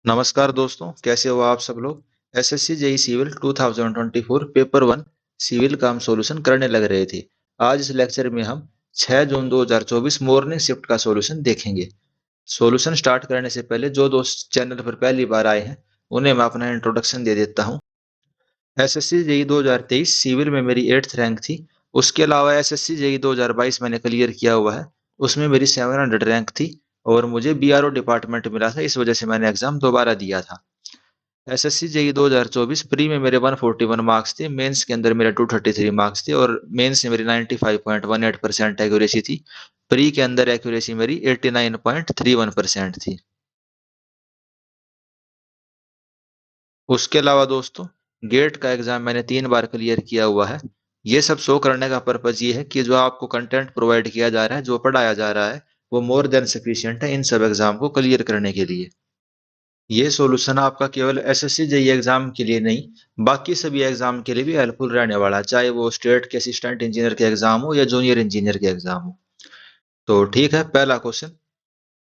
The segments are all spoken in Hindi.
नमस्कार दोस्तों, कैसे हो आप सब लोग। SSC JE civil 2024 paper one civil का हम सॉल्यूशन करने लग रहे थे। आज इस लेक्चर में हम 6 जून 2024 मॉर्निंग शिफ्ट का सॉल्यूशन देखेंगे। सॉल्यूशन स्टार्ट करने से पहले जो दोस्त चैनल पर पहली बार आए हैं उन्हें मैं अपना इंट्रोडक्शन दे देता हूं। एसएससी जेई 2023 सिविल में मेरी 8th रैंक थी। उसके अलावा एसएससी जेई 2022 मैंने क्लियर किया हुआ है, उसमें मेरी 700 रैंक थी और मुझे बीआरओ डिपार्टमेंट मिला था। इस वजह से मैंने एग्जाम दोबारा दिया था। एसएससी जेई 2024 प्री में मेरे 141 मार्क्स थे, मेंस के अंदर मेरे 233 मार्क्स थे और मेंस में मेरी 95.18% एक्यूरेसी थी। प्री के अंदर एक्यूरेसी मेरी 89.31% थी। उसके अलावा दोस्तों, गेट का एग्जाम मैंने 3 बार क्लियर किया हुआ है। ये सब शो करने का पर्पज ये है कि जो आपको कंटेंट प्रोवाइड किया जा रहा है, जो पढ़ाया जा रहा है, वो मोर देन सफिशिएंट है इन सब एग्जाम को क्लियर करने के लिए। ये सॉल्यूशन आपका केवल एसएससी जेई एग्जाम के लिए नहीं, बाकी सभी एग्जाम के लिए भी हेल्पफुल रहने वाला है, चाहे वो स्टेट के असिस्टेंट इंजीनियर के एग्जाम हो या जूनियर इंजीनियर के एग्जाम हो। तो ठीक है, पहला क्वेश्चन।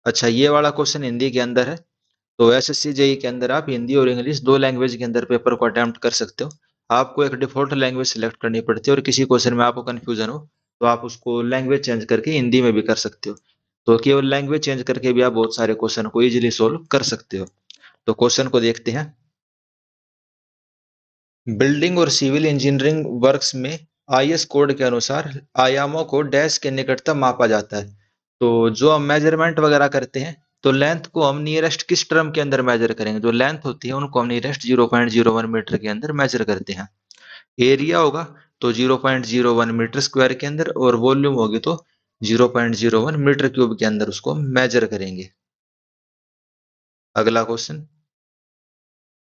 अच्छा, ये वाला क्वेश्चन हिंदी के अंदर है। तो एसएससी जेई के अंदर आप हिंदी और इंग्लिश दो लैंग्वेज के अंदर पेपर को अटेम्प्ट कर सकते हो। आपको एक डिफॉल्ट लैंग्वेज सिलेक्ट करनी पड़ती है और किसी क्वेश्चन में आपको कंफ्यूजन हो तो आप उसको लैंग्वेज चेंज करके हिंदी में भी कर सकते हो। तो केवल लैंग्वेज चेंज करके भी आप बहुत सारे क्वेश्चन को इजीली सोल्व कर सकते हो। तो क्वेश्चन को देखते हैं। बिल्डिंग और सिविल इंजीनियरिंग वर्क्स में आईएस कोड के अनुसार आयामों को डैश के निकटतम मापा जाता है। तो जो हम मेजरमेंट वगैरह करते हैं, तो लेंथ को हम नियरेस्ट किस टर्म के अंदर मेजर करेंगे। जो लेंथ होती है उनको हम नियरेस्ट 0.01 मीटर के अंदर मेजर करते हैं। एरिया होगा तो 0.01 मीटर स्क्वायर के अंदर, और वॉल्यूम होगी तो 0.01 मीटर क्यूब के अंदर उसको मेजर करेंगे। अगला question.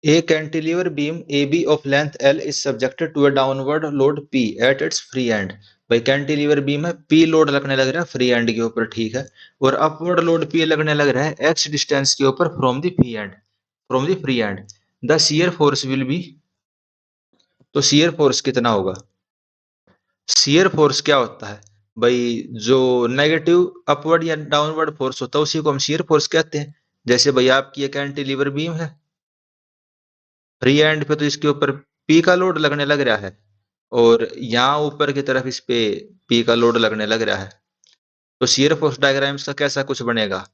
A cantilever beam AB of length L is subjected to a downward load P at its free end। भाई कैंटिलीवर बीम है, P लोड लगने लग रहा है फ्री एंड के ऊपर, ठीक है। और अपवर्ड लोड P लगने लग रहा है X डिस्टेंस के ऊपर from the free and. The shear force will be. तो शियर फोर्स कितना होगा। शियर फोर्स क्या होता है भाई, जो नेगेटिव अपवर्ड या डाउनवर्ड फोर्स होता है उसी को हम शियर फोर्स कहते हैं। जैसे भाई आपकी ये कैंटिलीवर बीम है, फ्री एंड पे तो इसके ऊपर पी का लोड लगने लग रहा है और यहाँ ऊपर की तरफ इस पे पी का लोड लगने लग रहा है। तो शियर फोर्स डायग्राम्स का कैसा कुछ बनेगा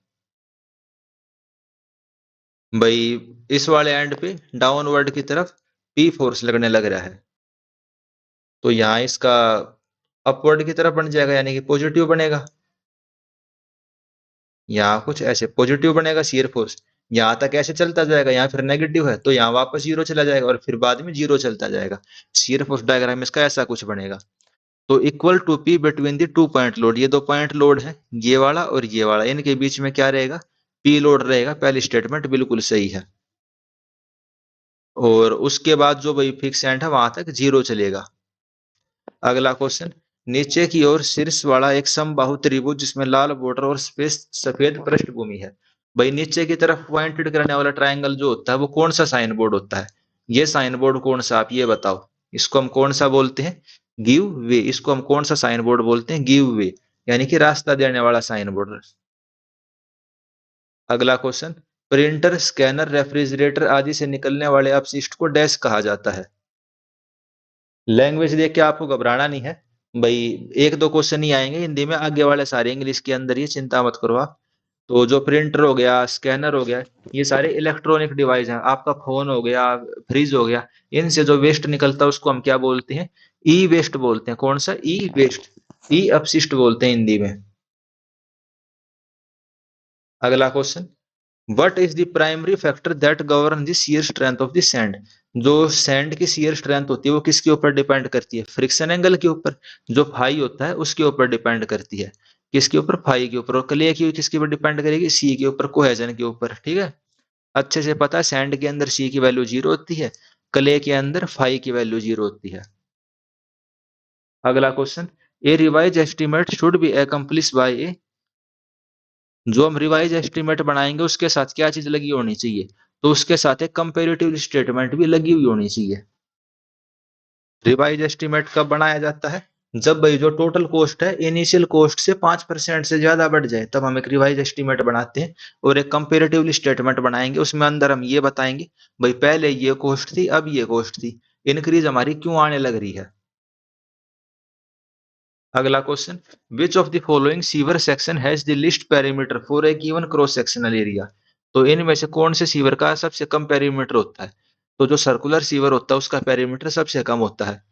भाई, इस वाले एंड पे डाउनवर्ड की तरफ पी फोर्स लगने लग रहा है, तो यहाँ इसका अपवर्ड की तरफ बन जाएगा, यानी कि पॉजिटिव बनेगा। यहाँ कुछ ऐसे पॉजिटिव बनेगा शियर फोर्स। यहाँ तक ऐसे चलता जाएगा, यहाँ फिर नेगेटिव है तो यहाँ वापस जीरो चला जाएगा और फिर बाद में जीरो चलता जाएगा। शियर फोर्स डायग्राम इसका ऐसा कुछ बनेगा। तो equal to P between the two point load, ये दो पॉइंट लोड है, ये वाला और ये वाला, इनके बीच में क्या रहेगा, पी लोड रहेगा। पहली स्टेटमेंट बिल्कुल सही है। और उसके बाद जो भाई फिक्स एंड है वहां तक जीरो चलेगा। अगला क्वेश्चन। नीचे की ओर शीर्ष वाला एक समबाहु त्रिभुज जिसमें लाल बॉर्डर और स्पेस सफेद पृष्ठभूमि है। भाई नीचे की तरफ पॉइंटेड करने वाला ट्रायंगल जो होता है वो कौन सा साइन बोर्ड होता है। ये साइन बोर्ड कौन सा, आप ये बताओ। इसको हम कौन सा बोलते हैं, गिव वे। इसको हम कौन सा साइन बोर्ड बोलते हैं, गिव वे, यानी कि रास्ता देने वाला साइन बोर्ड। अगला क्वेश्चन। प्रिंटर, स्कैनर, रेफ्रिजरेटर आदि से निकलने वाले अपशिष्ट को डैश कहा जाता है। लैंग्वेज देख के आपको घबराना नहीं है भाई, एक दो क्वेश्चन ही आएंगे हिंदी में, आगे वाले सारे इंग्लिश के अंदर, ये चिंता मत करो आप। तो जो प्रिंटर हो गया, स्कैनर हो गया, ये सारे इलेक्ट्रॉनिक डिवाइस हैं। आपका फोन हो गया, फ्रिज हो गया, इनसे जो वेस्ट निकलता है उसको हम क्या बोलते हैं, ई वेस्ट बोलते हैं। कौन सा, ई वेस्ट, ई अपशिष्ट बोलते हैं हिंदी में। अगला question. What is the primary factor that govern the shear strength of the sand. जो सैंड की शियर स्ट्रेंथ होती है वो किसके ऊपर डिपेंड करती है, फ्रिक्शन एंगल के ऊपर। जो फाई होता है उसके ऊपर डिपेंड करती है। किसके ऊपर, फाई के ऊपर। और क्ले की किसके ऊपर डिपेंड करेगी, सी के ऊपर, कोहेजन के ऊपर, ठीक है। अच्छे से पता है, सैंड के अंदर सी की वैल्यू जीरो होती है, क्ले के अंदर फाई की वैल्यू जीरो होती है। अगला question. A revise estimate should be accomplish by a. जो हम रिवाइज एस्टिमेट बनाएंगे उसके साथ क्या चीज लगी होनी चाहिए, तो उसके साथ एक कंपेरेटिव स्टेटमेंट भी लगी हुई होनी चाहिए। रिवाइज एस्टिमेट कब बनाया जाता है, जब भाई जो टोटल कॉस्ट है इनिशियल कॉस्ट से 5% से ज्यादा बढ़ जाए तब हम एक रिवाइज एस्टीमेट बनाते हैं और एक कंपेरेटिवली स्टेटमेंट बनाएंगे। उसमें अंदर हम ये बताएंगे भाई पहले ये कॉस्ट थी अब ये कॉस्ट थी, इंक्रीज हमारी क्यों आने लग रही है। अगला question, which of the following sewer section has the list perimeter for a given cross sectional area. तो इनमें से कौन से सीवर का सबसे कम पेरीमीटर होता है। तो जो सर्कुलर सीवर होता है उसका पेरीमीटर सबसे कम होता है।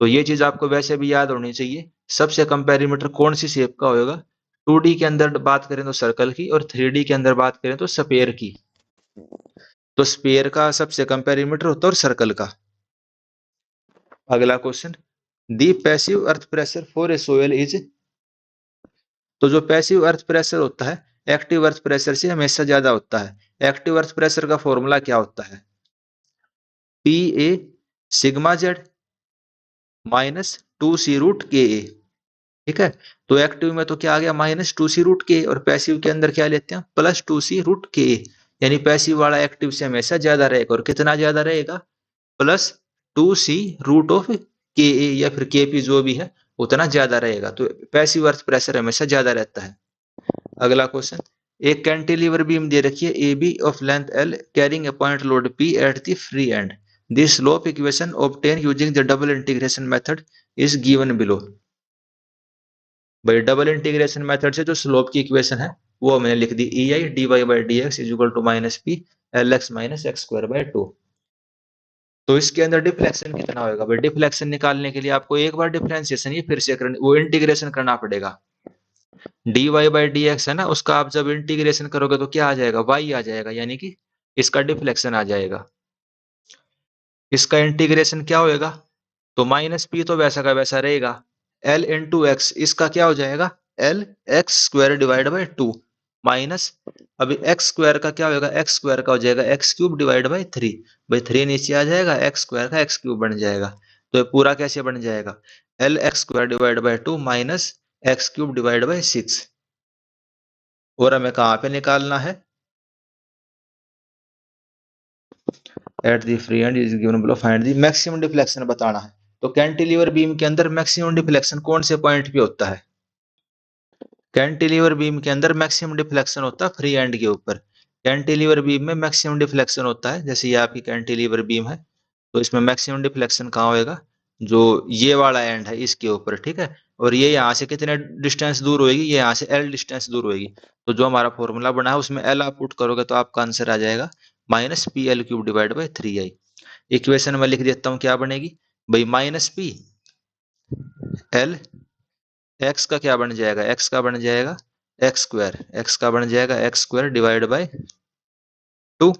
तो ये चीज आपको वैसे भी याद होनी चाहिए। सबसे कम पेरीमीटर कौन सी शेप का होगा। 2D के अंदर बात करें तो सर्कल की और 3D के अंदर बात करें तो स्फेयर की। तो स्फेयर का सबसे कम पेरीमीटर होता है और सर्कल का। अगला question, the passive earth pressure for a soil is. तो जो पैसिव अर्थ प्रेशर होता है एक्टिव अर्थ प्रेशर से हमेशा ज्यादा होता है। एक्टिव अर्थ प्रेशर का फॉर्मूला क्या होता है, P A sigma Z -2c√Ka। ठीक है, तो एक्टिव में तो क्या आ गया -2c√Ka और पैसिव के अंदर क्या लेते हैं +2c√Ka। यानी पैसिव वाला एक्टिव से हमेशा ज्यादा रहेगा और कितना ज्यादा रहेगा +2c√Ka या फिर Kp जो भी है उतना ज्यादा रहेगा। तो पैसिव अर्थ प्रेशर हमेशा ज्यादा रहता है। अगला क्वेश्चन, एक कैंटिलीवर बीम दे रखी है A B of length L carrying a point load P at the free end. This slope equation obtain using the double integration method is given below. भाई डबल इंटीग्रेशन मेथड से जो स्लोप की इक्वेशन है वो मैंने लिख दी, E I D Y by D X is equal to -p LX-x² 2। तो इसके अंदर डिफ्लेक्शन कितना होगा भाई। डिफ्लेक्शन निकालने के लिए आपको एक बार डिफरेंशिएशन ही फिर से वो इंटीग्रेशन करना पड़ेगा। D Y by D X है ना, उसका आप जब इंटीग्रेशन करोगे तो क्या आ जाएगा, वाई आ जाएगा, यानी कि इसका डिफ्लेक्शन आ जाएगा। इसका इंटीग्रेशन क्या होएगा, तो -p तो वैसा का वैसा रहेगा, l इंटू एक्स, इसका क्या हो जाएगा LX² डिवाइड बाई 2 माइनस, अभी एक्स स्क्वायर का क्या होगा, एक्स स्क्वायर का हो जाएगा x³ डिवाइड बाई 3। भाई 3 नीचे आ जाएगा, एक्स स्क्वायर का x³ बन जाएगा। तो ये पूरा कैसे बन जाएगा, LX² divide by 2 minus x³ divide by 6। और हमें कहाँ पे निकालना है, eight the free and is given below find the maximum deflection बताना है। तो कैंटिलीवर बीम के अंदर मैक्सिमम डिफ्लेक्शन कौन से पॉइंट पे होता है, कैंटिलीवर बीम के अंदर मैक्सिमम डिफ्लेक्शन होता है फ्री एंड के ऊपर। कैंटिलीवर बीम में मैक्सिमम डिफ्लेक्शन होता है, जैसे ये आपकी कैंटिलीवर बीम है तो इसमें मैक्सिमम डिफ्लेक्शन कहाँ होएगा, जो ये वाला एंड है इसके ऊपर, ठीक है। और ये यहाँ से कितने डिस्टेंस दूर होएगी, ये यहाँ से L डिस्टेंस दूर होएगी। तो जो हमारा फॉर्मूला बना है उसमें L आप पुट करोगे तो आपका आंसर आ जाएगा -PL³ divide by 3i। Equation में लिख देता हूँ क्या बनेगी भाई, -p L, x का क्या बन जाएगा, x का बन जाएगा x², x का बन जाएगा x² divide by 2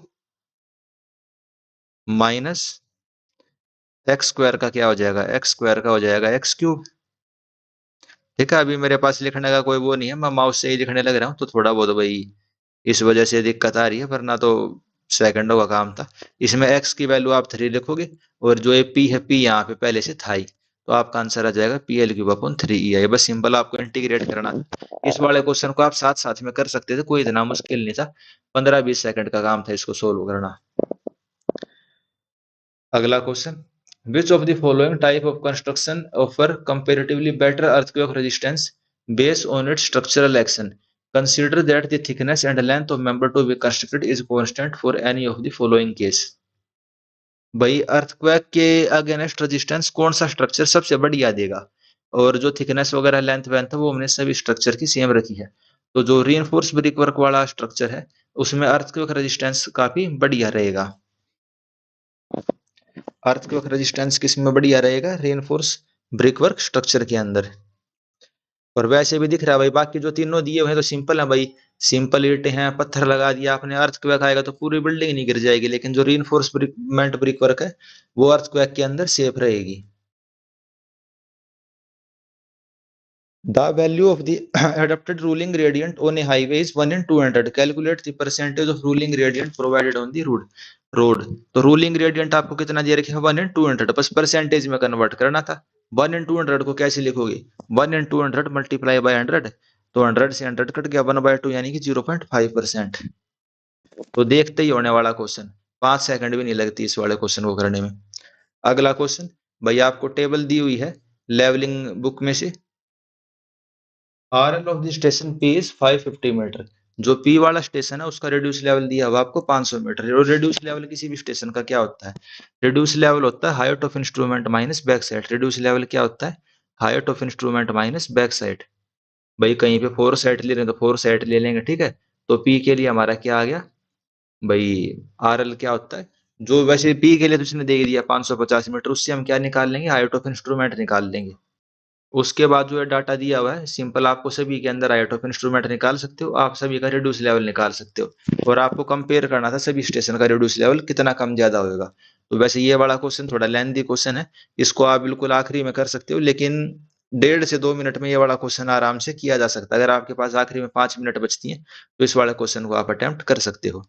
minus x² का क्या हो जाएगा, x² का हो जाएगा x³। ठीक है, अभी मेरे पास लिखने का कोई वो नहीं है, मैं माउस से ही लिखने लग रहा हूँ तो थोड़ा बहुत भाई इस वजह से दिक्कत आ रही है, वरना तो सेकंडों का काम था। इसमें x की वैल्यू आप 3 लिखोगे और जो ये p है, p यहाँ पे पहले से था ही, तो आपका आंसर आ जाएगा PL³/3EI। बस सिंपल आपको इंटीग्रेट करना था। इस वाले क्वेश्चन को आप साथ साथ में कर सकते थे, कोई इतना मुश्किल नहीं था, 15-20 सेकंड का काम था इसको सोल्व करना। अगला question, which of the following type of construction offer comparatively better earthquake resistance based on its structural action, consider that the thickness and length of member to be constructed is constant for any of the following case. भाई अर्थक्वेक के अगेंस्ट रेजिस्टेंस कौन सा स्ट्रक्चर सबसे बढ़िया देगा, और जो थिकनेस वगैरह लेंथ वेंथ है वो हमने सभी स्ट्रक्चर की सेम रखी है। तो जो रीइंफोर्स ब्रिक वर्क वाला स्ट्रक्चर है उसमें अर्थक्वेक रेजिस्टेंस काफी बढ़िया रहेगा। अर्थक्वेक रेजिस्टेंस किस में बढ़िया रहेगा, रीइंफोर्स ब्रिकवर्क स्ट्रक्चर के अंदर। और वैसे भी दिख रहा है भाई, बाकी जो तीनों दिए हुए हैं तो सिंपल है भाई, सिंपल ईंटें हैं, पत्थर लगा दिया आपने, अर्थक्वेक आएगा तो पूरी बिल्डिंग नहीं गिर जाएगी। लेकिन जो रीइंफोर्समेंट ब्रिकवर्क है वो अर्थक्वेक के अंदर सेफ रहेगी। The value of the adapted ruling gradient on a highway is 1 in 200. Calculate the percentage of ruling gradient provided on the road. तो रूलिंग ग्रेडियंट आपको कितना दिया रखा है 1 in 200, बस परसेंटेज में कन्वर्ट करना था। 1 in 200 को कैसे लिखोगे, 1 in 200 मल्टीप्लाई बाय 100, तो 100 से 100 कट गया, 1/2 यानी कि 0.5%। तो देखते ही होने वाला क्वेश्चन, 5 सेकंड भी नहीं लगती इस वाले क्वेश्चन को करने में। अगला क्वेश्चन, भाई आपको टेबल दी हुई है, लेवलिंग बुक में से। RL of the station P is 550 metre. जो P वाला स्टेशन है उसका रेड्यूस लेवल दिया हुआ आपको 500 मीटर। और रेड्यूस लेवल किसी भी स्टेशन का क्या होता है? रेड्यूस लेवल होता है height of instrument minus back side. Reduce level क्या होता है? Height of instrument minus back side. भाई कहीं पे फोर साइड ले रहे हैं तो फोर साइड ले लेंगे, ठीक है। तो P के लिए हमारा क्या आ गया भाई? RL क्या होता है? जो वैसे P के लिए तो उसने दे दिया 550 मीटर, उससे हम क्या निकाल लेंगे? हाइट ऑफ इंस्ट्रूमेंट निकाल लेंगे। उसके बाद जो है डाटा दिया हुआ है सिंपल, आपको सभी के अंदर हाइट ऑफ इंस्ट्रूमेंट निकाल सकते हो, आप सभी का रिड्यूस लेवल निकाल सकते हो। और आपको कंपेयर करना था सभी स्टेशन का रिड्यूस लेवल कितना कम ज्यादा होगा। तो वैसे ये वाला क्वेश्चन थोड़ा लेंथी क्वेश्चन है, इसको आप बिल्कुल आखिरी में कर सकते हो, लेकिन 1.5 से 2 मिनट में ये वाला क्वेश्चन आराम से किया जा सकता है। अगर आपके पास आखिरी में 5 मिनट बचती है तो इस वाले क्वेश्चन को आप अटेम्प्ट कर सकते हो।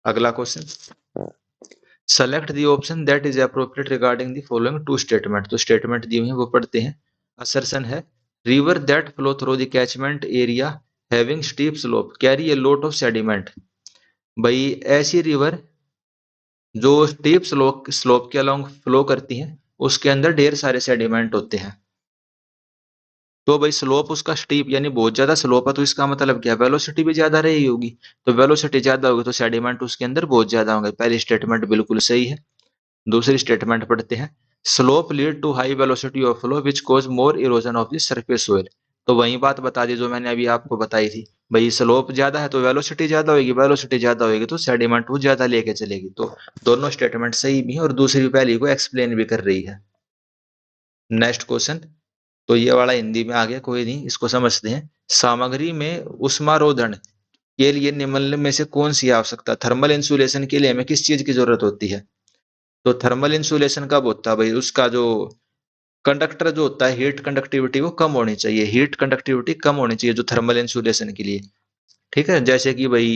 अगला question, select the option that is appropriate regarding the following two statement. तो स्टेटमेंट दी हुई है वो पढ़ते हैं। असर्शन है, river that flow through the catchment area having steep slope carry a lot of sediment. भाई ऐसी रिवर जो स्टीप स्लोप स्लोप के अलोंग फ्लो करती हैं उसके अंदर ढेर सारे सेडिमेंट होते हैं। तो भाई स्लोप उसका स्टीप यानी बहुत ज्यादा स्लोप है, तो इसका मतलब क्या? वेलोसिटी भी ज्यादा रही होगी। तो वेलोसिटी ज्यादा होगी तो सेडिमेंट उसके अंदर बहुत ज्यादा होंगे। पहली स्टेटमेंट बिल्कुल सही है। दूसरी स्टेटमेंट पढ़ते हैं, slope lead to high velocity of flow which cause more erosion of the surface soil. तो वही बात बता दी जो मैंने अभी आपको बताई थी। भाई स्लोप ज्यादा है तो वेलोसिटी ज्यादा होगी, वेलोसिटी ज्यादा होगी तो सेडिमेंट वो ज्यादा लेके चलेगी। तो दोनों स्टेटमेंट सही भी है और दूसरी पहली को एक्सप्लेन भी कर रही है। नेक्स्ट क्वेश्चन, तो ये वाला हिंदी में आ गया, कोई नहीं, इसको समझते हैं। सामग्री में उष्मारोधन के लिए निम्नलिखित में से कौन सी आवश्यकता? थर्मल इंसुलेशन के लिए हमें किस चीज की जरूरत होती है? तो थर्मल इंसुलेशन कब होता है भाई? उसका जो कंडक्टर जो होता है हीट कंडक्टिविटी वो कम होनी चाहिए, हीट कंडक्टिविटी कम होनी चाहिए जो थर्मल इंसुलेशन के लिए, ठीक है। जैसे कि भाई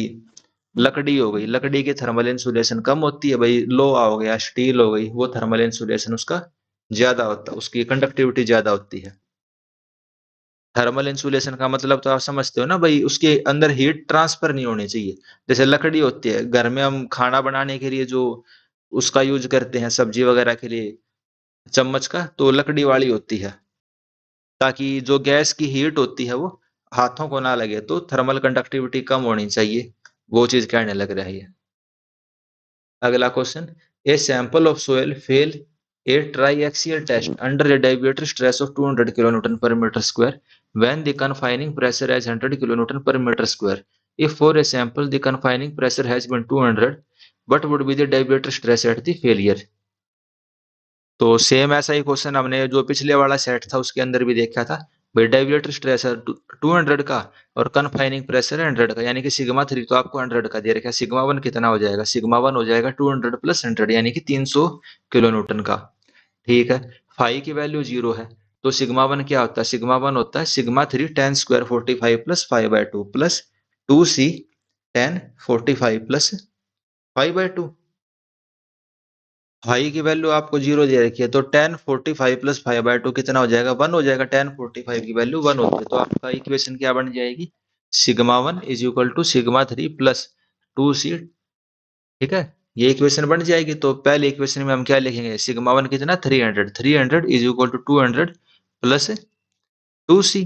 लकड़ी हो गई, लकड़ी की थर्मल इंसुलेशन कम होती है। भाई लोहा हो गया, स्टील हो गई, वो थर्मल इंसुलेशन उसका ज्यादा होता है, उसकी कंडक्टिविटी ज्यादा होती है। थर्मल इंसुलेशन का मतलब तो आप समझते हो ना भाई, उसके अंदर हीट ट्रांसफर नहीं होनी चाहिए। जैसे लकड़ी होती है, घर में हम खाना बनाने के लिए जो उसका यूज करते हैं सब्जी वगैरह के लिए, चम्मच का, तो लकड़ी वाली होती है, ताकि जो गैस की हीट होती है वो हाथों को ना लगे। तो थर्मल कंडक्टिविटी कम होनी चाहिए, वो चीज कहने लग रहा है। अगला question, a sample of soil fail a triaxial test under a deviator stress of 200 kilonewton per meter square when the confining pressure is 100 kilonewton per meter square. If for a sample the confining pressure has been 200, what would be the deviator stress at the failure? तो सेम ऐसा ही क्वेश्चन हमने जो पिछले वाला सेट था उसके अंदर भी देखा था। भाई डेविएटर स्ट्रेस है 200 का और कन्फाइनिंग प्रेशर है 100 का, यानी कि सिग्मा थ्री तो आपको 100 का दे रखा है। सिग्मा वन कितना हो जाएगा? सिग्मा वन हो जाएगा 200 प्लस 100 यानी कि 300 किलो न्यूटन का, ठीक है। फाई की वैल्यू 0 है तो सिग्मा वन क्या होता है? सिग्मा वन होता है sigma three ten square 45 plus 5/2 plus 2c ten 45 plus 5/2। Phi की वैल्यू आपको 0 दे रखी है तो टेन 45 प्लस 5/2 कितना हो जाएगा? 1 हो जाएगा। टेन 45 की वैल्यू 1 होती है तो आपका इक्वेशन क्या बन जाएगी? Sigma one is equal to sigma three plus 2c, ठीक है। ये इक्वेशन बन जाएगी। तो पहले इक्वेशन में हम क्या लिखेंगे? सिग्मा वन कितना? 300, 300 is equal to 200 plus 2c।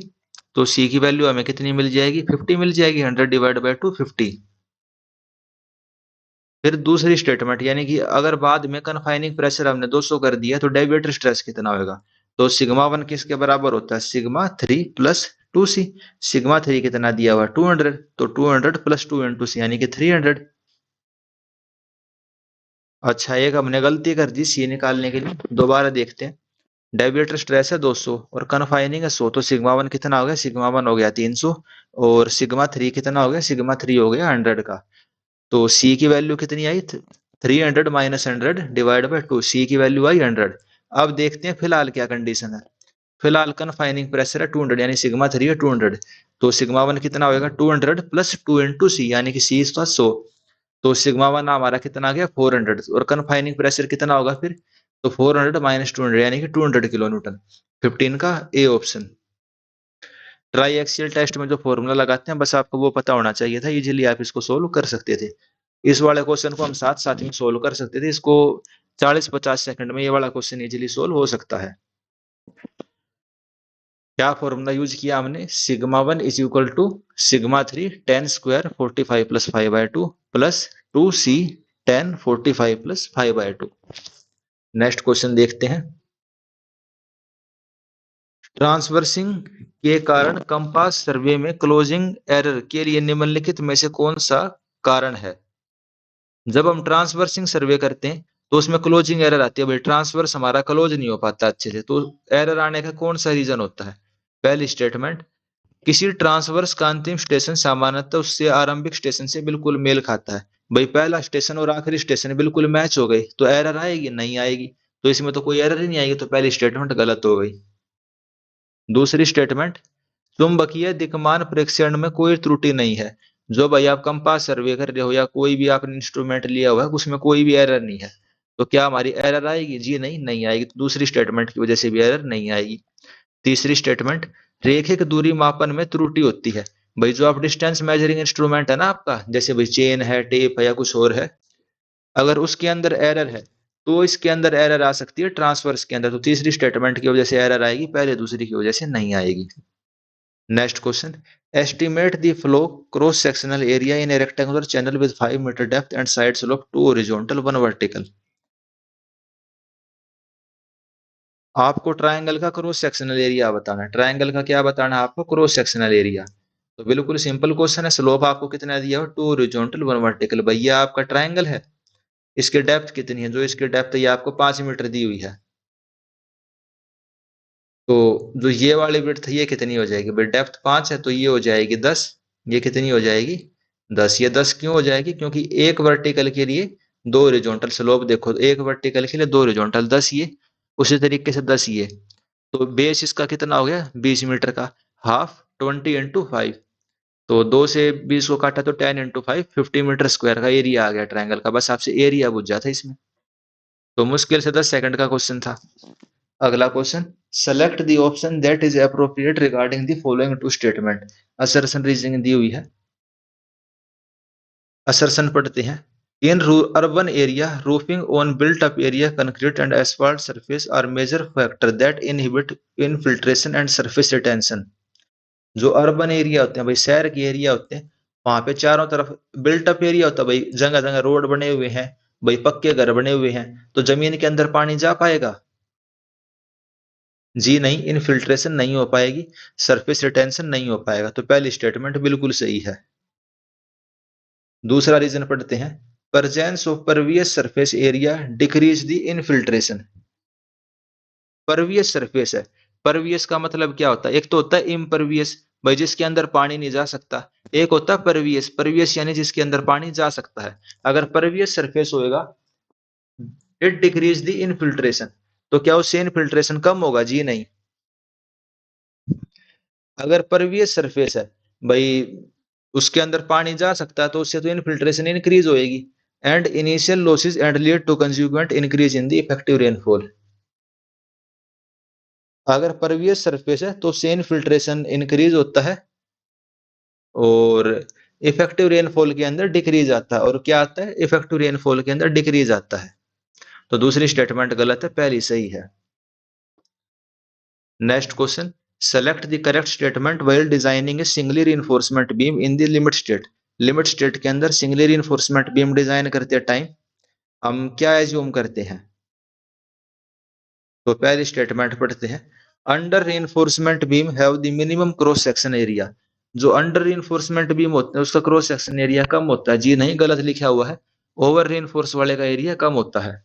तो c की वैल्यू हमें कितनी मिल जाएगी? 50 मिल जाएगी। 100 डिवाइड बाई 2 50। फिर दूसरी स्टेटमेंट, यानी कि अगर बाद में कन्फाइनिंग प्रेशर हमने 200 कर दिया तो डेविएटर स्ट्रेस कितना होगा? तो सिग्मा वन किसके बराबर होता है? Sigma three plus 2c। Sigma three कितना दिया हुआ? 200, तो 200 प्लस 2 इंटू सी यानी कि 300। अच्छा एक हमने गलती कर दी सी निकालने के लिए, दोबारा देखते हैं। डेविएटर स्ट्रेस है 200 और कन्फाइनिंग है 100, तो सिग्मा वन कितना हो गया? सिग्मा वन हो गया 300 और सिग्मा थ्री कितना हो गया? सिग्मा थ्री हो गया 100 का। तो सी की वैल्यू कितनी आई? 300 माइनस 100 डिवाइड बाई 2, सी की वैल्यू आई 100। अब देखते हैं फिलहाल क्या कंडीशन है। फिलहाल कन्फाइनिंग प्रेशर है 200 यानी सिग्मा थ्री है 200, तो सिग्मा वन कितना होगा? 200 प्लस 2 इंटू सी यानी कि सी था 100, तो सिग्मा वन हमारा कितना आ गया? 400। और कन्फाइनिंग प्रेशर कितना होगा फिर? तो 400 माइनस 200 यानी कि 200 किलो न्यूटन। 15 का A option. Triaxial test में जो फॉर्मूला लगाते हैं बस आपको वो पता होना चाहिए था, इजीली आप इसको सोल्व कर सकते थे। इस वाले क्वेश्चन को हम साथ साथ में सोल्व कर सकते थे, इसको 40-50 सेकंड में ये वाला क्वेश्चन इजीली सोल्व हो सकता है। क्या फॉर्मूला यूज किया हमने? Sigma 1 is equal to sigma 3 10 square 45 plus 5/2 plus 2c 10 45 plus 5/2। Next question देखते हैं। ट्रांसवर्सिंग के कारण कंपास सर्वे में क्लोजिंग एरर के लिए निम्नलिखित में से कौन सा कारण है? जब हम ट्रांसवर्सिंग सर्वे करते हैं तो उसमें क्लोजिंग एरर आती है भाई, ट्रांसवर्स हमारा क्लोज नहीं हो पाता अच्छे से, तो एरर आने का कौन सा रीजन होता है? पहली स्टेटमेंट, किसी ट्रांसवर्स का अंतिम स्टेशन सामान्यतः उससे आरंभिक स्टेशन से बिल्कुल मेल खाता है। भाई पहला स्टेशन और आखिरी स्टेशन बिल्कुल मैच हो गई तो एरर आएगी? नहीं आएगी। तो इसमें तो कोई एरर ही नहीं आएगी, तो पहली स्टेटमेंट गलत हो गई। दूसरी स्टेटमेंट, चुंबकीय दिक्मान प्रेक्षण में कोई त्रुटि नहीं है। जो भाई आप कंपास सर्वे कर रहे हो या कोई भी आपने इंस्ट्रूमेंट लिया हुआ है उसमें कोई भी एरर नहीं है, तो क्या हमारी एरर आएगी? जी नहीं, नहीं आएगी। तो दूसरी स्टेटमेंट की वजह से भी एरर नहीं आएगी। तीसरी स्टेटमेंट, रेखिक दूरी मापन में त्रुटि होती है। भाई जो आप डिस्टेंस मेजरिंग इंस्ट्रूमेंट है ना आपका, जैसे भाई चेन है, टेप है या कुछ और है, अगर उसके अंदर एरर है तो इसके अंदर एरर आ सकती है ट्रांसवर्स के अंदर, तो तीसरी स्टेटमेंट की वजह से एरर आएगी, पहले दूसरी की वजह से नहीं आएगी। Next question, estimate the flow cross sectional area in a rectangular channel with 5 metre depth and side slope 2 horizontal 1 vertical. आपको ट्रायंगल का क्रॉस सेक्शनल एरिया बताना है। ट्रायंगल का क्या बताना है आपको? Cross sectional area. तो बिल्कुल सिंपल क्वेश्चन है। स्लोप आपको कितना दिया हो? 2 हॉरिजॉन्टल 1 वर्टिकल। भैया आपका ट्रायंगल है, इसकी डेप्थ कितनी है? जो इसकी डेप्थ है ये आपको 5 मीटर दी हुई है, तो जो ये वाली विड्थ है ये कितनी हो जाएगी? भाई डेप्थ 5 है तो ये हो जाएगी 10। ये कितनी हो जाएगी? 10। ये 10 क्यों हो जाएगी? क्योंकि एक वर्टिकल के लिए दो हॉरिजॉन्टल स्लोप, देखो एक वर्टिकल के लिए दो हॉरिजॉन्टल 10 ये, उसी तरीके से 10 ये, तो बेस इसका कितना हो गया? 20 मीटर का। हाफ 20 × 5, तो 2 से 20 को काटा तो 10 × 5 50 मीटर स्क्वायर का एरिया आ गया ट्रायंगल का। बस आपसे एरिया पूछ जाता इसमें, तो मुश्किल से 10 सेकंड का क्वेश्चन था। अगला question, select the option that is appropriate regarding the following two statement. Assertion reasoning दी हुई है, असर्शन पढ़ते हैं। In urban area roofing on built up area concrete and asphalt surface are major factor that inhibit infiltration and surface retention. जो अर्बन एरिया होते हैं भाई, शहर के एरिया होते हैं, वहां पे चारों तरफ बिल्ट अप एरिया होता है भाई, जगह जगह रोड बने हुए हैं, भाई पक्के घर बने हुए हैं, तो जमीन के अंदर पानी जा पाएगा? जी नहीं, इनफिल्ट्रेशन नहीं हो पाएगी, सरफेस रिटेंशन नहीं हो पाएगा, तो पहली स्टेटमेंट बिल्कुल सही है। दूसरा रीजन पढ़ते हैं, presence of pervious surface area decrease the infiltration. Pervious surface है, परवियस का मतलब क्या होता है? एक तो होता है इम्परवियस, भाई जिसके अंदर पानी नहीं जा सकता। एक होता है परवियस, परवियस यानी जिसके अंदर पानी जा सकता है। अगर परवियस सरफेस होएगा, इट डिक्रीज द इनफिल्ट्रेशन, तो क्या उससे इनफिल्ट्रेशन कम होगा? जी नहीं। अगर परवियस सरफेस है भाई, उसके अंदर पानी जा सकता है, तो उससे तो इनफिल्ट्रेशन इंक्रीज होएगी, and initial losses and lead to consequent increase in the effective rainfall. अगर परवियस सरफेस है तो उससे इनफिल्ट्रेशन इंक्रीज होता है और इफेक्टिव रेनफॉल के अंदर डिक्रीज आता है। और क्या आता है? इफेक्टिव रेनफॉल के अंदर डिक्रीज आता है। तो दूसरी स्टेटमेंट गलत है, पहली सही है। Next question, select the correct statement while designing A singly reinforcement beam in the limit state. Limit state के अंदर सिंगली रीइंफोर्समेंट बीम डिजाइन करते टाइम हम क्या एज्यूम करते हैं? तो पहली स्टेटमेंट पढ़ते हैं, under reinforcement beam have the minimum cross section area. जो अंडर रीइंफोर्समेंट बीम होते हैं उसका क्रॉस सेक्शन एरिया कम होता है। जी नहीं, गलत लिखा हुआ है, ओवर रीइंफोर्स वाले का एरिया कम होता है।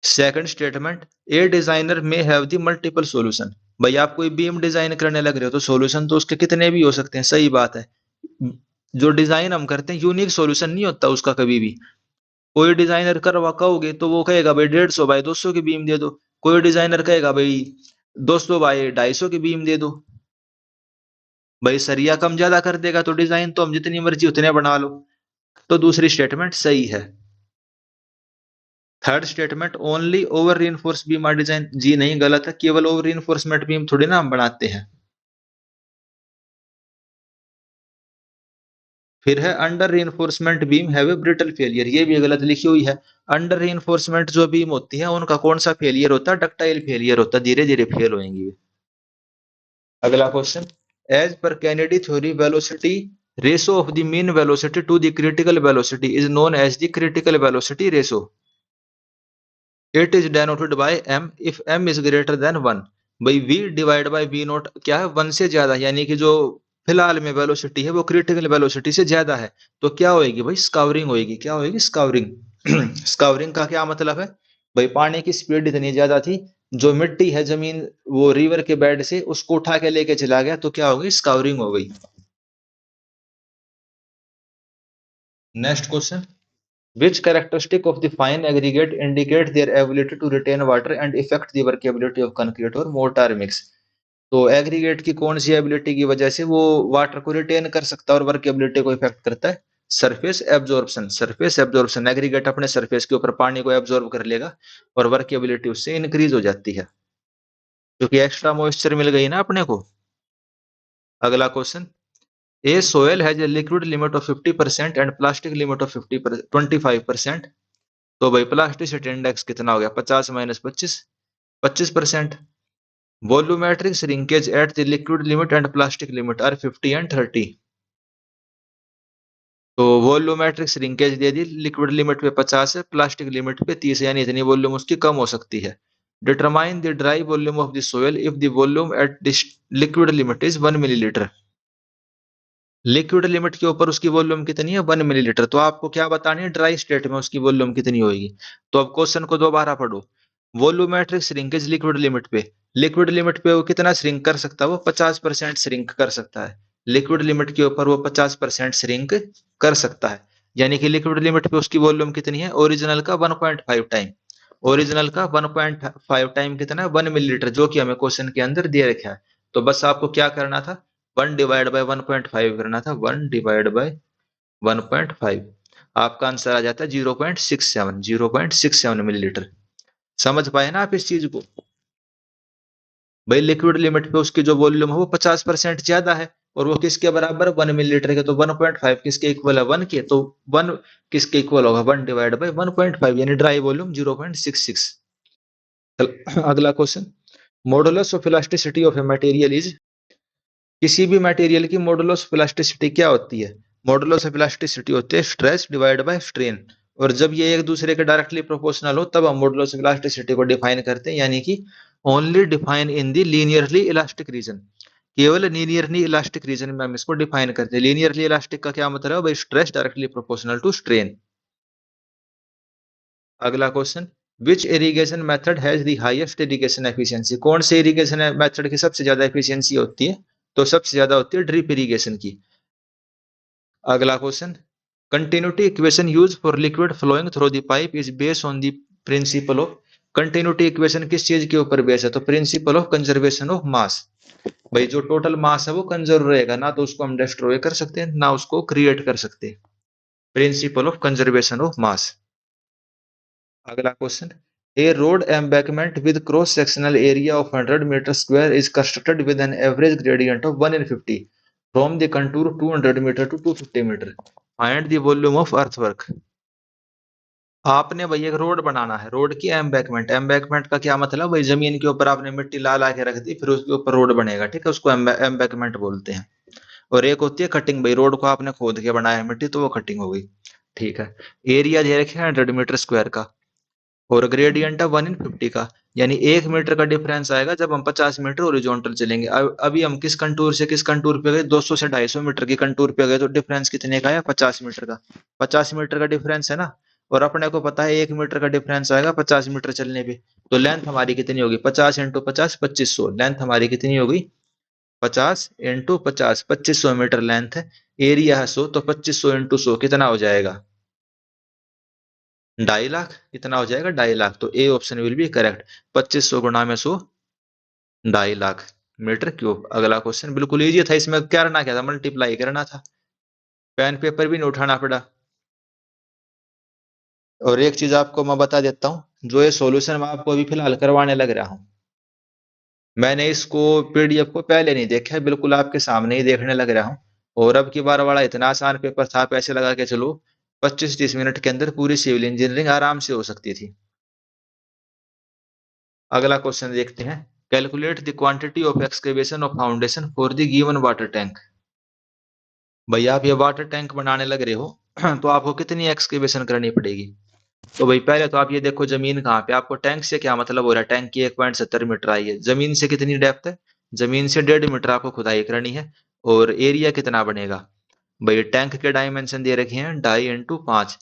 सेकंड स्टेटमेंट, ए डिजाइनर में हैव द मल्टीपल सॉल्यूशन। भाई आप कोई बीम डिजाइन करने लग रहे हो तो सॉल्यूशन तो उसके कितने भी हो सकते हैं, सही बात है। जो डिजाइन हम करते हैं यूनिक सॉल्यूशन नहीं होता उसका कभी भी। कोई डिजाइनर करवा कहोगे तो वो कहेगा भाई 150 बाई 200 की बीम दे दो, कोई डिजाइनर कहेगा भाई 200 बाई 250 की बीम दे दो। भाई सरिया कम ज्यादा कर देगा तो डिजाइन तो हम जितनी मर्जी उतने बना लो। तो दूसरी स्टेटमेंट सही है। Third statement, only over reinforce beam are design. जी नहीं, गलत है, केवल ओवर रीइंफोर्समेंट बीम थोड़ी ना हम बनाते हैं। फिर है under reinforcement beam have a brittle failure, ये भी गलत लिखी हुई है। अंडर रीइंफोर्समेंट जो बीम होती है उनका कौन सा फेलियर होता है? डक्टाइल फेलियर होता है, धीरे धीरे फेल होंगी। अगला question, as per Kennedy theory velocity ratio of the mean velocity to the critical velocity is known as the critical velocity ratio. It is denoted by m if m is greater than 1। भाई v divide by v not क्या है? 1 से ज्यादा, यानी कि जो फिलहाल में वेलोसिटी है वो क्रिटिकल वेलोसिटी से ज्यादा है, तो क्या होएगी भाई? स्कावरिंग होएगी। क्या होएगी? स्कावरिंग। स्कावरिंग का क्या मतलब है? भाई पानी की स्पीड इतनी ज्यादा थी, जो मिट्टी है जमीन वो रिवर के बेड से उसको उठा के लेके चला गया, तो क्या हो गई? स्कावरिंग हो गई। Next question, which characteristic of the fine aggregate indicate their ability to retain water and affect the workability of concrete or mortar mix। तो एग्रीगेट की कौन सी एबिलिटी की वजह से वो वाटर को रिटेन कर सकता है और वर्केबिलिटी को इफेक्ट करता है? Surface absorption. Surface absorption, aggregate अपने सरफेस के ऊपर पानी को एब्जॉर्ब कर लेगा और वर्केबिलिटी उससे इंक्रीज हो जाती है, क्योंकि एक्स्ट्रा मॉइस्चर मिल गई ना अपने को। अगला question, a soil has a liquid limit of 50% and plastic limit of 25%। तो भाई प्लास्टिसिटी इंडेक्स कितना हो गया? 50 minus 25, 25%। Volumetric shrinkage at the liquid limit and plastic limit are 50 and 30। तो वॉल्यूमेट्रिक श्रिंकेज दे दी, लिक्विड लिमिट पे 50 है, प्लास्टिक लिमिट पे 30 है, यानी इतनी वॉल्यूम उसकी कम हो सकती है। Determine the dry volume of the soil if the volume at the liquid limit is 1 millilitre. Liquid limit के ऊपर उसकी वॉल्यूम कितनी है? 1 मिलीलीटर। तो आपको क्या बतानी है? ड्राई स्टेट में उसकी वॉल्यूम कितनी होगी। तो अब क्वेश्चन को दोबारा पढ़ो। वॉल्यूमेट्रिक श्रिंकेज लिक्विड लिमिट पे, लिक्विड लिमिट पे वो कितना श्रिंक कर सकता है? वो 50% श्रिंक कर सकता है। लिक्विड लिमिट के ऊपर वो 50% श्रिंक कर सकता है, यानी कि लिक्विड लिमिट पे उसकी वॉल्यूम कितनी है? ओरिजिनल का 1.5 टाइम। ओरिजिनल का 1.5 टाइम कितना है? 1 मिलीलीटर, जो कि हमें क्वेश्चन के अंदर दे रखा है। तो बस आपको क्या करना था? 1 डिवाइड बाय 1.5 करना था। 1 डिवाइड बाय 1.5, आपका आंसर आ जाता है 0.67, 0.67 मिलीलीटर। समझ पाए ना आप इस चीज को? भाई लिक्विड लिमिट पे उसकी जो वॉल्यूम है वो 50% ज्यादा है, और वो किसके बराबर? 1 मिलीलीटर के। तो 1.5 किसके इक्वल है? 1 के। तो 1 किसके इक्वल होगा? 1 डिवाइड बाय 1.5, यानी ड्राई वॉल्यूम 0.66। अगला question, modulus of elasticity of a material is. किसी भी मटेरियल की मॉडुलस ऑफ इलास्टिसिटी क्या होती है? मॉडुलस ऑफ इलास्टिसिटी होती है स्ट्रेस डिवाइड बाय स्ट्रेन। और जब ये एक दूसरे के डायरेक्टली प्रोपोर्शनल हो तब हम मॉडुलस ऑफ इलास्टिसिटी को डिफाइन करते हैं, यानी कि only define in the linearly elastic region. केवल लीनियरली इलास्टिक रीजन में हम इसको डिफाइन करते हैं। लीनियरली इलास्टिक का क्या मतलब है भाई? Stress directly proportional to strain. अगला question, which irrigation method has the highest irrigation efficiency. कौन से इरिगेशन मेथड की सबसे ज्यादा एफिशिएंसी होती है? तो सबसे ज्यादा होती है ड्रिप इरिगेशन की। अगला question, continuity equation use for liquid flowing through the pipe is based on the principle of. Continuity equation किस चीज के ऊपर बेस है? तो principle of conservation of mass. भाई जो टोटल मास है वो कंजर्व रहेगा, ना तो उसको हम डिस्ट्रॉय कर सकते हैं ना उसको क्रिएट कर सकते हैं। Principle of conservation of mass. अगला question, a road embankment with cross sectional area of 100 metre square is constructed with an average gradient of 1 in 50 from the contour 200 metre to 250 metre. Find the volume of earthwork. आपने भाई एक रोड बनाना है, रोड की एम्बैंकमेंट। एम्बैंकमेंट का क्या मतलब? भाई जमीन के ऊपर आपने मिट्टी ला ला के रख दी, फिर उसके ऊपर रोड बनेगा, ठीक है, उसको एम्बैंकमेंट बोलते हैं। और एक होती है कटिंग, भाई रोड को आपने खोद के बनाया है मिट्टी, तो वो कटिंग हो गई, ठीक है। एरिया दे रखे 100 मीटर स्क्वायर का, और ग्रेडियंट है 1 in 50 का, यानी 1 मीटर का डिफरेंस आएगा जब हम 50 मीटर ओरिजोनटल चलेंगे। अभी हम किस कंटूर से किस कंटूर पे गए? 200 से 250 मीटर की कंटूर पे गए, तो डिफरेंस कितने का है? 50 मीटर का। 50 मीटर का डिफरेंस है ना, और अपने को पता है 1 मीटर का डिफरेंस आएगा 50 मीटर चलने पे। तो लेंथ हमारी कितनी होगी? 50 इंटू 50, 2500। लेंथ हमारी कितनी होगी? 50 इंटू 50, 2500 मीटर लेंथ है। एरिया है 100, तो 2500 इंटू 100 कितना हो जाएगा? 2.5 लाख। कितना हो जाएगा? 2.5 लाख। तो A option will be correct. 2500 गुणा में 100, 2.5 लाख मीटर क्यूब। अगला क्वेश्चन बिल्कुल इजी था, इसमें करना क्या था? मल्टीप्लाई करना था, पेन पेपर भी नहीं उठाना पड़ा। और एक चीज आपको मैं बता देता हूँ, जो ये सॉल्यूशन मैं आपको अभी फिलहाल करवाने लग रहा हूँ, मैंने इसको पीडीएफ को पहले नहीं देखा है, बिल्कुल आपके सामने ही देखने लग रहा हूँ। और अब की बार वाला इतना आसान पेपर था, पैसे लगा के चलो 25-30 मिनट के अंदर पूरी सिविल इंजीनियरिंग आराम से हो सकती थी। अगला क्वेश्चन देखते हैं। Calculate the quantity of excavation of foundation for the given water tank. भैया आप ये वाटर टैंक बनाने लग रहे हो तो आपको कितनी एक्सकेवेशन करनी पड़ेगी? तो भाई पहले तो आप ये देखो जमीन कहाँ पे, आपको टैंक से क्या मतलब हो रहा है? टैंक की 1.70 मीटर आई है, जमीन से कितनी डेप्थ है? जमीन से 1.5 मीटर आपको खुदाई करनी है। और एरिया कितना बनेगा? भाई टैंक के डायमेंशन दे रखे हैं 2.5 x 5।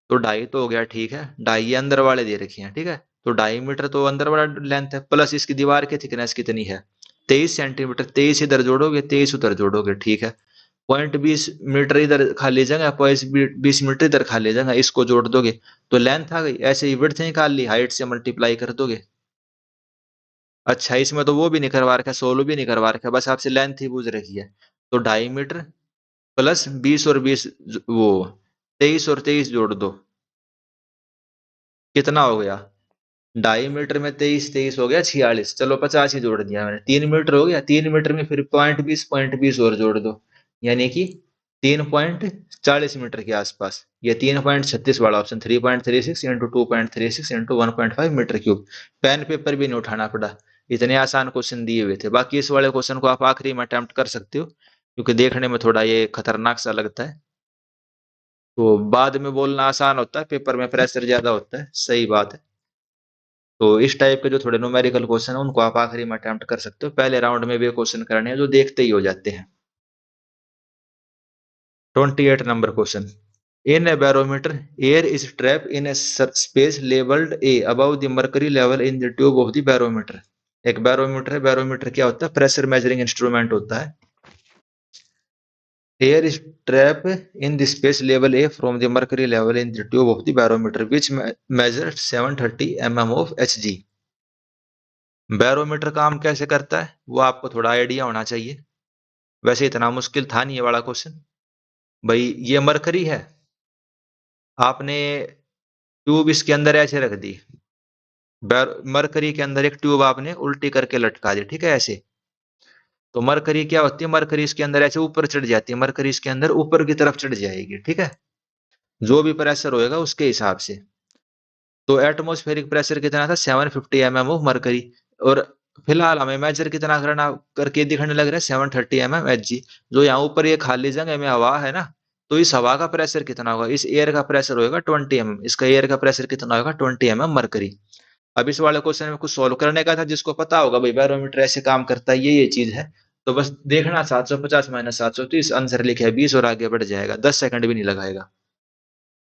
तो 2.5 तो हो गया, ठीक है। 2.5 ये अंदर वाले दे रखे हैं, ठीक है। तो 2.5 मीटर तो अंदर वाला लेंथ है, प्लस इसकी दीवार की थिकनेस कितनी है? 23 सेंटीमीटर। 23 इधर जोड़ोगे, 23 उधर जोड़ोगे, ठीक है। 0.20 मीटर इधर खाली जगह, 0.20 मीटर इधर खाली जगह, इसको जोड़ दोगे तो लेंथ आ गई। ऐसे ही विड्थ निकाल ली, हाइट से मल्टीप्लाई कर दोगे। अच्छा, इसमें तो वो भी नहीं करवा रखा, सोलो भी नहीं करवा रखा, बस आपसे लेंथ ही पूछ रखी है। तो 2.5 मीटर प्लस 20 और 20, वो 23 और 23 जोड़ दो, कितना हो गया? 2.5 मीटर में 23 23 हो गया 46, चलो 50 ही जोड़ दिया मैंने। 3 मीटर हो गया, 3 मीटर में फिर 0.20 और जोड़ दो, यानी कि 3.40 मीटर के आसपास। ये 3.36 वाला option, 3.36 into 2.36 into 1.5 metre cube. Pen paper भी नहीं उठाना पड़ा, इतने आसान क्वेश्चन दिए हुए थे। बाकी इस वाले क्वेश्चन को आप आखिरी में अटेम्प्ट कर सकते हो, क्योंकि देखने में थोड़ा ये खतरनाक सा लगता है। तो बाद में बोलना आसान होता है, पेपर में प्रेशर ज्यादा होता है, सही बात है। तो इस टाइप के जो थोड़े न्यूमेरिकल क्वेश्चन है उनको आप आखिरी में अटेम्प्ट कर सकते हो, पहले राउंड में भी क्वेश्चन करने हैं जो देखते ही हो जाते हैं। 28 number question. In a barometer, air is trap in a space labelled A above the mercury level in the tube of the barometer. एक बैरोमीटर है, बैरोमीटर क्या होता है? प्रेशर मेजरिंग इंस्ट्रूमेंट होता है। Air is trap in the space level A from the mercury level in the tube of the barometer which measure 730 mm of Hg। Barometer काम कैसे करता है वो आपको थोड़ा आइडिया होना चाहिए। वैसे इतना मुश्किल था नहीं ये वाला क्वेश्चन। भाई ये मरकरी है, आपने ट्यूब इसके अंदर ऐसे रख दी। मरकरी के अंदर एक ट्यूब आपने उल्टी करके लटका दी, ठीक है, ऐसे। तो मरकरी क्या होती है? मरकरी इसके अंदर ऐसे ऊपर चढ़ जाती है, मरकरी इसके अंदर ऊपर की तरफ चढ़ जाएगी, ठीक है। जो भी प्रेशर होएगा उसके हिसाब से। तो एटमोस्फेरिक प्रेशर कितना था? 750 mm ऑफ मरकरी। और फिलहाल हमें मेजर कितना करना करके दिखने लग रहा है? 730 mm Hg। जो यहाँ ऊपर ये खाली जगह में हवा है ना, तो इस हवा का प्रेशर कितना होगा? इस एयर का प्रेशर होगा 20 mm, इसका एयर का प्रेशर कितना होगा? 20 mm मरकरी। अब इस वाले क्वेश्चन में कुछ सोल्व करने का था, जिसको पता होगा भाई बैरोमीटर ऐसे काम करता है, ये चीज है। तो बस देखना, 750 माइनस 730 आंसर लिखे है 20 और आगे बढ़ जाएगा, 10 सेकंड भी नहीं लगाएगा।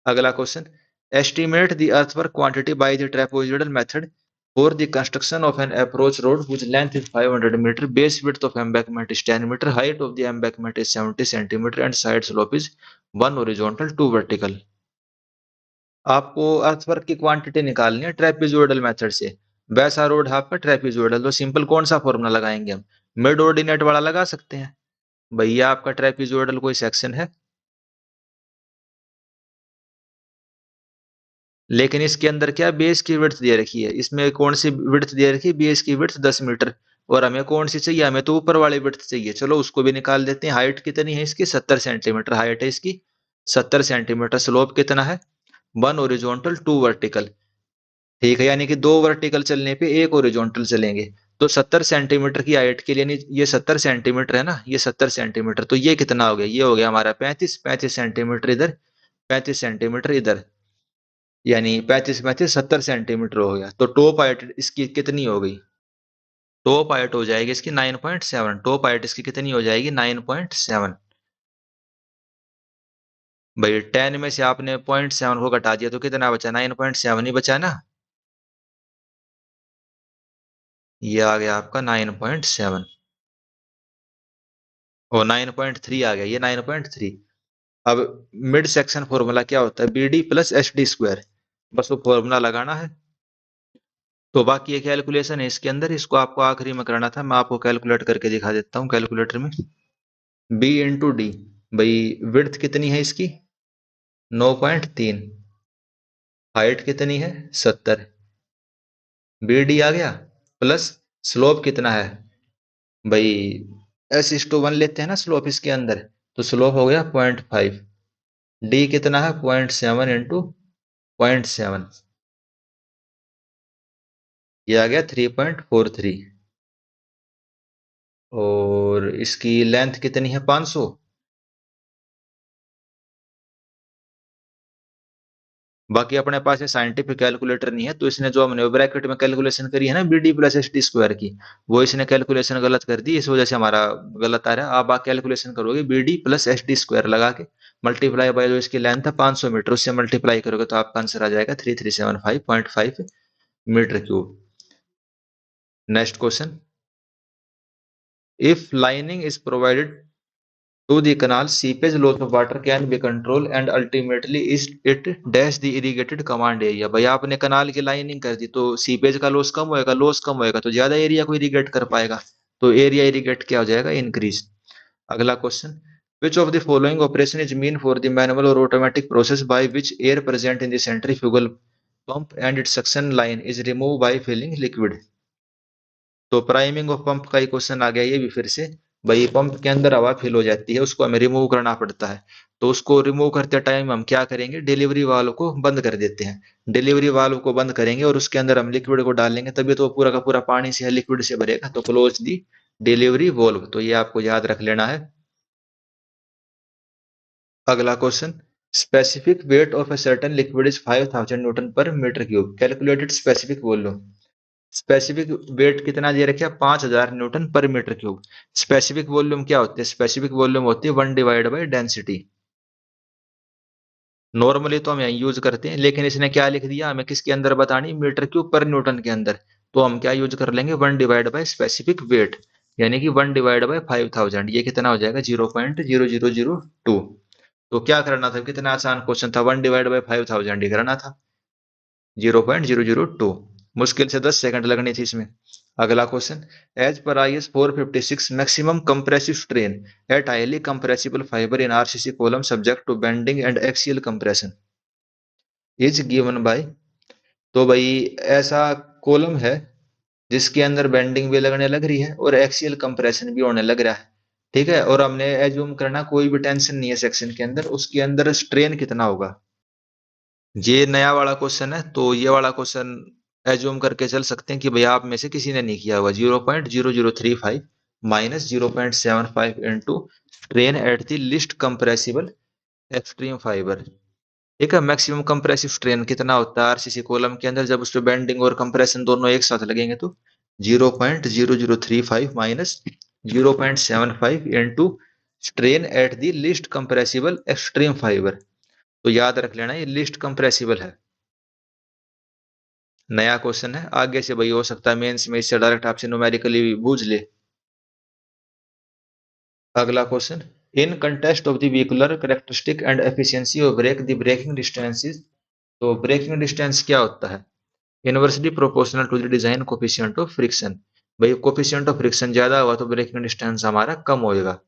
अगला question. Estimate the earthwork quantity by the trapezoidal method for the construction of an approach road whose length is 500 meter, base width of embankment is 10 meter, height of the embankment is 70 centimeter, and side slope is 1 horizontal 2 vertical। आपको अर्थवर्क की क्वांटिटी निकालनी है ट्रेपेजोइडल मेथड से। वैसा रोड है आपका ट्रेपेजोइडल, तो सिंपल कौन सा फॉर्मूला लगाएंगे हम? मिड ऑर्डिनेट वाला लगा सकते हैं। भैया आपका ट्रेपेजोइडल कोई सेक्शन है, लेकिन इसके अंदर क्या बेस की विड्थ दे रखी है? इसमें कौन सी विड्थ दे रखी है? बेस की विड्थ 10 मीटर। और हमें कौन सी चाहिए? हमें तो ऊपर वाली विड्थ चाहिए, चलो उसको भी निकाल देते हैं। हाइट कितनी है इसकी? 70 सेंटीमीटर हाइट है इसकी, 70 सेंटीमीटर। स्लोप कितना है? 1 हॉरिजॉन्टल 2 वर्टिकल। ठीक है, यानी कि 2 वर्टिकल चलने पे 1 हॉरिजॉन्टल चलेंगे। तो 70 सेंटीमीटर की हाइट के लिए नहीं, ये 70 सेंटीमीटर है ना, ये 70 सेंटीमीटर, तो ये कितना हो गया? ये हो गया हमारा 35 सेंटीमीटर इधर, 35 सेंटीमीटर इधर, यानी 35 35 70 सेंटीमीटर हो गया। तो टॉप हाइट इसकी कितनी हो गई? टॉप हाइट हो जाएगी इसकी 9.7। टॉप हाइट इसकी कितनी हो जाएगी? 9.7। भाई 10 में से आपने 0.7 को घटा दिया तो कितना बचा? 9.7 ही बचा ना। ये आ गया आपका 9.7, और 9.3 आ गया, ये 9.3। अब मिड सेक्शन फॉर्मूला क्या होता है? BD+SD²। बस वो फॉर्मूला लगाना है। तो बाकी ये कैलकुलेशन है इसके अंदर, इसको आपको आखिरी में करना था। मैं आपको कैलकुलेट करके दिखा देता हूँ कैलकुलेटर में। B × D। भाई विड्थ कितनी है इसकी? 9.3। हाइट कितनी है? 70। BD आ गया, प्लस स्लोप कितना है? भाई S/1 लेते हैं ना स्लोप इसके अंदर, तो स्लोप हो गया 0.5। डी कितना है 0.7 इंटू 0.7, ये आ गया 3.43। और इसकी लेंथ कितनी है 500। बाकी अपने पास ये साइंटिफिक कैलकुलेटर नहीं है, तो इसने जो हमने ब्रैकेट में कैलकुलेशन करी है ना BD plus S T square की, वो इसने कैलकुलेशन गलत कर दी, इस वजह से हमारा गलत आ रहा है। आप कैलकुलेशन करोगे BD plus S T square लगा के, मल्टीप्लाई बाय जो इसकी लेंथ है 500 मीटर, उससे मल्टीप्लाई करोगे तो आपका आंसर आ जाएगा 3375.5 metre cube. Next question, if lining is provided to the canal, seepage loss of water can be controlled and ultimately is it dash the irrigated command area। भाई आपने कनाल की लाइनिंग कर दी तो सीपेज का लॉस कम होएगा, लॉस कम होएगा तो ज्यादा एरिया को इरिगेट कर पाएगा, तो एरिया इरिगेट क्या हो जाएगा इंक्रीज। अगला question, which of the following operation is mean for the manual or automatic process by which air present in the centrifugal pump and its suction line is removed by filling liquid। तो प्राइमिंग ऑफ पंप का ही क्वेश्चन आ गया ये भी फिर से। भाई पंप के अंदर हवा फिल हो जाती है, उसको हमें रिमूव करना पड़ता है, तो उसको रिमूव करते टाइम हम क्या करेंगे, डिलीवरी वाल्व को बंद कर देते हैं। डिलीवरी वाल्व को बंद करेंगे और उसके अंदर हम लिक्विड को डालेंगे, तभी तो पूरा का पूरा पानी से लिक्विड से भरेगा, तो क्लोज दी डिलीवरी वॉल्व, तो ये आपको याद रख लेना है। अगला question, specific weight of a certain liquid is 5000 newton per metre cube, calculated specific volume. Specific weight कितना दे रखा है 5000 newton per metre cube. Specific volume क्या होती है, स्पेसिफिक वॉल्यूम होती है 1 डिवाइड बाई डेंसिटी। नॉर्मली तो हम यही यूज करते हैं, लेकिन इसने क्या लिख दिया, हमें किसके अंदर बतानी, मीटर क्यूब पर न्यूटन के अंदर, तो हम क्या यूज कर लेंगे 1 डिवाइड बाई स्पेसिफिक वेट, यानी कि 1 डिवाइड बाई 5000, ये कितना हो जाएगा 0.0002। तो क्या करना था, कितना आसान क्वेश्चन था, 1 डिवाइड बाई 5000 ही करना था, 0.002। मुश्किल से 10 सेकंड लगनी थी इसमें। अगला question, as per I S 456 maximum compressive strain at highly compressible fibre in RCC column subject to bending and axial compression is given by. तो भाई ऐसा कॉलम है जिसके अंदर बेंडिंग भी लगने लग रही है और एक्सियल कंप्रेशन भी होने लग रहा है, ठीक है, और हमने एज्यूम करना कोई भी टेंशन नहीं है सेक्शन के अंदर, उसके अंदर स्ट्रेन कितना होगा। ये नया वाला क्वेश्चन है, तो ये वाला क्वेश्चन एज्यूम करके चल सकते हैं कि भैया आप में से किसी ने नहीं किया हुआ। 0.0035 minus 0.75 into strain at the list compressible extreme fibre, ठीक है। मैक्सिमम कंप्रेसिव स्ट्रेन कितना होता है आरसीसी कॉलम के अंदर, जब उस पर बेंडिंग और कंप्रेशन दोनों एक साथ लगेंगे, तो 0.0035 minus 0.75 into strain at the list compressible extreme fibre, तो याद रख लेना ये लिस्ट कंप्रेसिबल है। नया क्वेश्चन है, आगे से भाई हो सकता है मेंस में इससे डायरेक्ट आपसे न्यूमेरिकली बूझ ले। अगला question, in contest of the vehicular characteristic and efficiency of brake the braking distances. तो ब्रेकिंग डिस्टेंस क्या होता है, inversely proportional to the design coefficient of friction. भाई कोफिशिएंट ऑफ फ्रिक्शन ज्यादा हुआ तो ब्रेकिंग डिस्टेंस हमारा कम होएगा,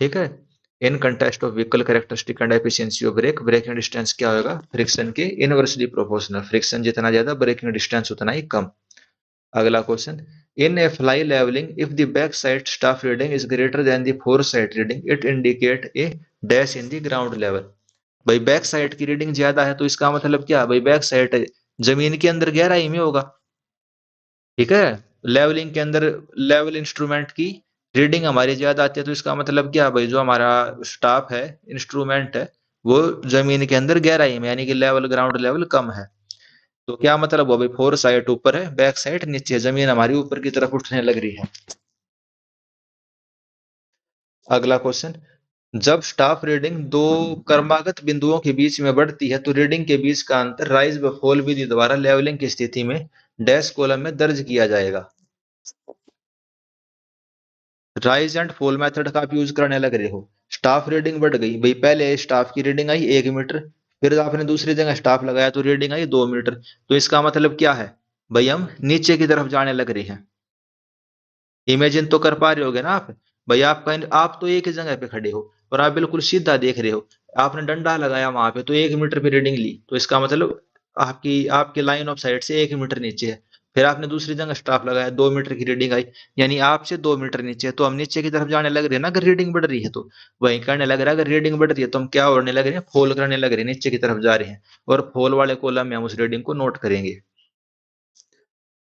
ठीक है। In contest of vehicle characteristic and efficiency of brake, braking distance क्या होगा फ्रिक्शन के इनवर्सली प्रोपोर्शनल, फ्रिक्शन जितना ज्यादा ब्रेकिंग डिस्टेंस उतना ही कम। अगला question, in a fly levelling if the back side staff reading is greater than the fore side reading it indicate a dash in the ground level. भाई बैक साइड की रीडिंग ज्यादा है तो इसका मतलब क्या, भाई बैक साइड जमीन के अंदर गहराई में होगा, ठीक है। लेवलिंग के अंदर लेवल इंस्ट्रूमेंट की रीडिंग हमारी ज्यादा आती है, तो इसका मतलब क्या, भाई जो हमारा स्टाफ है इंस्ट्रूमेंट है वो जमीन के अंदर गहराई में, यानी कि लेवल ग्राउंड लेवल कम है। तो क्या मतलब हुआ, भाई फोर साइड ऊपर है बैक साइड नीचे है, जमीन हमारी ऊपर की तरफ उठने लग रही है। अगला क्वेश्चन, जब स्टाफ रीडिंग दो क्रमागत बिंदुओं के बीच में बढ़ती है तो रीडिंग के बीच का अंतर राइज व फॉल विधि द्वारा लेवलिंग की स्थिति में डैश कॉलम में दर्ज किया जाएगा। राइज एंड फॉल मेथड का आप यूज करने लग रहे हो, स्टाफ रीडिंग बढ़ गई, भाई पहले स्टाफ की रीडिंग आई 1 मीटर, फिर आपने दूसरी जगह स्टाफ लगाया तो रीडिंग आई 2 मीटर, तो इसका मतलब क्या है, भाई हम नीचे की तरफ जाने लग रहे हैं। इमेजिन तो कर पा रहे होगे ना आप, भाई आप तो एक ही जगह पे खड़े हो और आप बिल्कुल सीधा देख रहे हो, आपने डंडा लगाया वहां पे तो 1 मीटर पे रीडिंग ली, तो इसका मतलब आपकी आपकी लाइन ऑफ साइट से 1 मीटर नीचे है। फिर आपने दूसरी जगह स्टाफ लगाया, 2 मीटर की रीडिंग आई, यानी आपसे 2 मीटर नीचे है, तो हम नीचे की तरफ जाने लग रहे हैं ना, अगर रीडिंग बढ़ रही है तो। वही करने लग रहा है, अगर रीडिंग बढ़ रही है तो हम क्या होने लग रहे हैं, फॉल करने लग रहे हैं, नीचे की तरफ जा रहे हैं, और फॉल वाले कॉलम में हम उस रीडिंग को नोट करेंगे।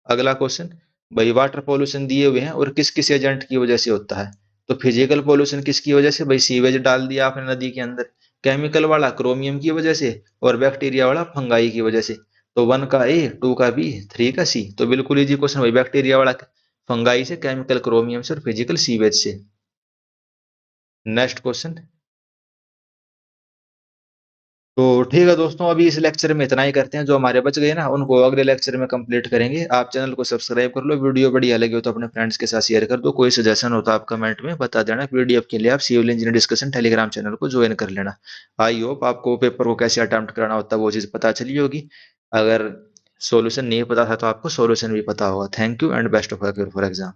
अगला क्वेश्चन, भाई वाटर पॉल्यूशन दिए हुए हैं और किस किस एजेंट की वजह से होता है। तो फिजिकल पॉल्यूशन किसकी वजह से, भाई सीवेज डाल दिया आपने नदी के अंदर, केमिकल वाला क्रोमियम की वजह से, और बैक्टीरिया वाला फंगाई की वजह से। तो 1 का A, 2 का B, 3 का C, तो बिल्कुल इजी क्वेश्चन भाई, बैक्टीरिया वाला फंगाई से, केमिकल क्रोमियम से, और फिजिकल सीवेज से। Next question. तो ठीक है दोस्तों, अभी इस लेक्चर में इतना ही करते हैं, जो हमारे बच गए ना उनको अगले लेक्चर में कंप्लीट करेंगे। आप चैनल को सब्सक्राइब कर लो, वीडियो बढ़िया लगे हो तो अपने फ्रेंड्स के साथ शेयर कर दो, कोई सजेशन हो तो आप कमेंट में बता देना। पीडीएफ के लिए आप civil engineer discussion Telegram channel को ज्वाइन कर लेना। आई होप आपको पेपर को कैसे अटेम्प्ट करना होता है वो चीज़ पता चली होगी। अगर सॉल्यूशन नहीं पता था तो आपको सॉल्यूशन भी पता होगा। Thank you and best of luck for exam.